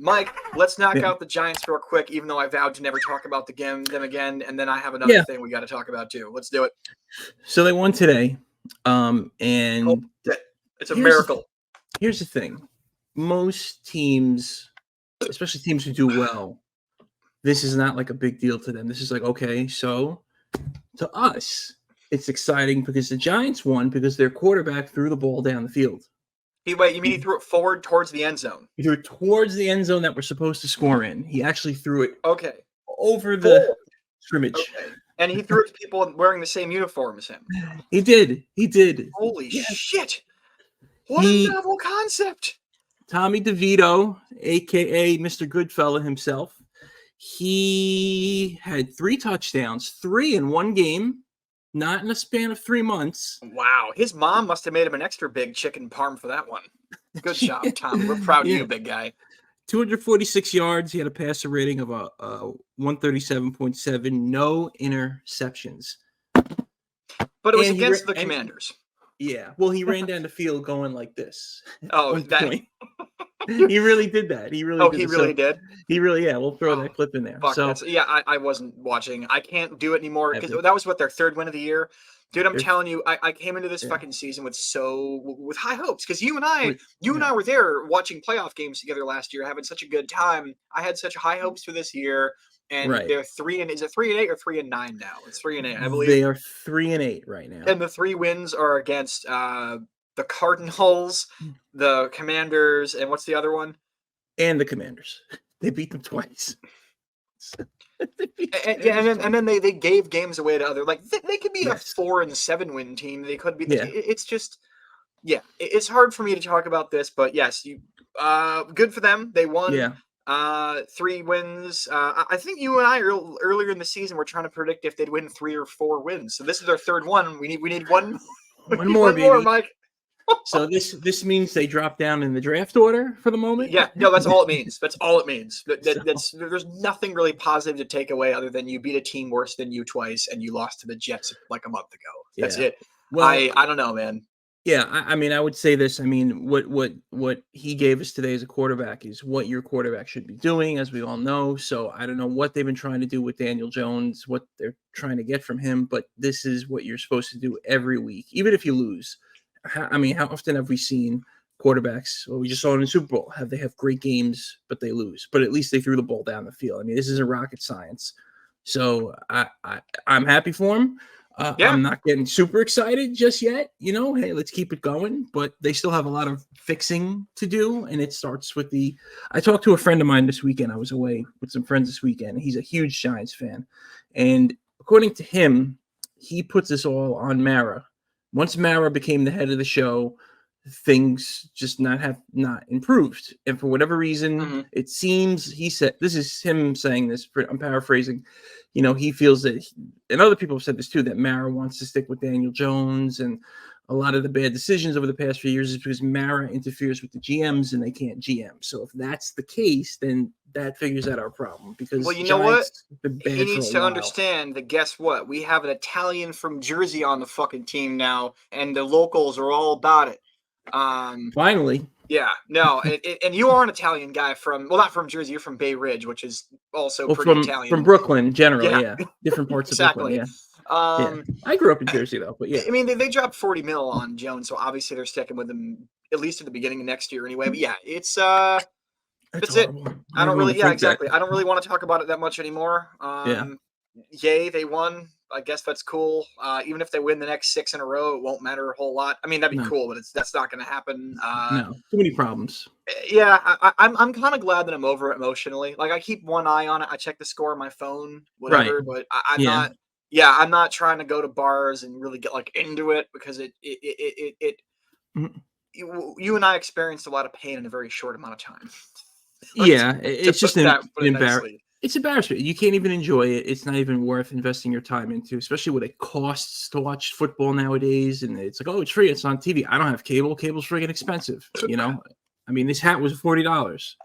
Mike, let's knock Yeah. out the Giants real quick, even though I vowed to never talk about them again, and then I have another thing we got to talk about too. Let's do it. So they won today, and it's a miracle. Here's the thing: most teams, especially teams who do well, this is not like a big deal to them. This is like, okay, so to us, it's exciting because the Giants won because their quarterback threw the ball down the field. You mean he threw it forward towards the end zone? He threw it towards the end zone that we're supposed to score in. He actually threw it over the scrimmage. Okay. And he threw it to people wearing the same uniform as him. He did. Holy shit. What a novel concept. Tommy Devito, a.k.a. Mr. Goodfella himself, he had 3 touchdowns, 3 in one game, not in a span of 3 months. Wow. His mom must have made him an extra big chicken parm for that one. Good job, Tommy. We're proud of you, big guy. 246 yards. He had a passer rating of a 137.7. No interceptions. But it was against the Commanders. Yeah. Well, he ran down the field going like this. Oh, he really did that. He really did? He really, we'll throw that clip in there. I wasn't watching. I can't do it anymore because that was their 3rd win of the year. Dude, I'm telling you, I came into this fucking season with high hopes because you and I were there watching playoff games together last year, having such a good time. I had such high hopes for this year, and they're 3-8 or 3-9 now? It's 3-8, I believe. They are 3-8 right now, and the 3 wins are against the Cardinals, the Commanders, and what's the other one? And the Commanders. They beat them twice. and then they gave games away to other, like they could be a 4-7 win team. They could be. It's just it's hard for me to talk about this, but yes, good for them. They won 3 wins. I think you and I earlier in the season were trying to predict if they'd win 3 or 4 wins. So this is their 3rd one. We need one more, baby. Mike. So this means they drop down in the draft order for the moment? Yeah, no, that's all it means. That's all it means. There's nothing really positive to take away other than you beat a team worse than you twice and you lost to the Jets like a month ago. That's it. Well, I don't know, man. Yeah, I mean, I would say this. I mean, what he gave us today as a quarterback is what your quarterback should be doing, as we all know. So I don't know what they've been trying to do with Daniel Jones, what they're trying to get from him, but this is what you're supposed to do every week, even if you lose. How often have we seen quarterbacks? Well, we just saw it in the Super Bowl. They have great games, but they lose. But at least they threw the ball down the field. I mean, this isn't rocket science. So I'm happy for him. I'm not getting super excited just yet. Hey, let's keep it going. But they still have a lot of fixing to do, and it starts with I talked to a friend of mine this weekend. I was away with some friends this weekend. He's a huge Giants fan, and according to him, he puts this all on Mara. Once Mara became the head of the show, things just not improved. And for whatever reason, it seems, he said, this is him saying this, I'm paraphrasing, he feels that, and other people have said this too, that Mara wants to stick with Daniel Jones, and a lot of the bad decisions over the past few years is because Mara interferes with the GMs and they can't GM. So if that's the case, then that figures out our problem. Because know what? He needs to understand that, guess what? We have an Italian from Jersey on the fucking team now, and the locals are all about it. Finally. Yeah, no, and you are an Italian guy not from Jersey, you're from Bay Ridge, which is also pretty Italian. From Brooklyn, generally, different parts of Brooklyn, yeah. I grew up in Jersey, though, but yeah. I mean, they dropped $40 million on Jones, so obviously they're sticking with him, at least at the beginning of next year anyway. But yeah, that's it. I don't really, exactly. I don't really want to talk about it that much anymore. Yay, they won. I guess that's cool. Even if they win the next 6 in a row, it won't matter a whole lot. I mean, that'd be cool, but that's not going to happen. No, too many problems. Yeah, I'm kind of glad that I'm over it emotionally. Like, I keep one eye on it. I check the score on my phone, whatever. But I'm not. Yeah, I'm not trying to go to bars and really get like into it because you and I experienced a lot of pain in a very short amount of time. It's just embarrassing. It's embarrassing. You can't even enjoy it. It's not even worth investing your time into, especially what it costs to watch football nowadays. And it's like, oh, it's free. It's on TV. I don't have cable. Cable's friggin' expensive. I mean, this hat was $40.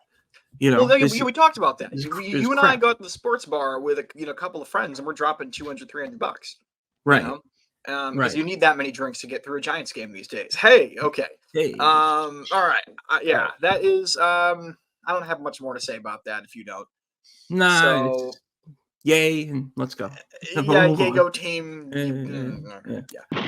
We talked about that. You and I go to the sports bar with a couple of friends, and we're dropping $200-$300. Right. Because you need that many drinks to get through a Giants game these days. Hey, okay. Hey. All right. That is. I don't have much more to say about that if you don't. Nah, So it's yay, and let's go. We'll yeah, move yay on. go team. Yeah. Yeah.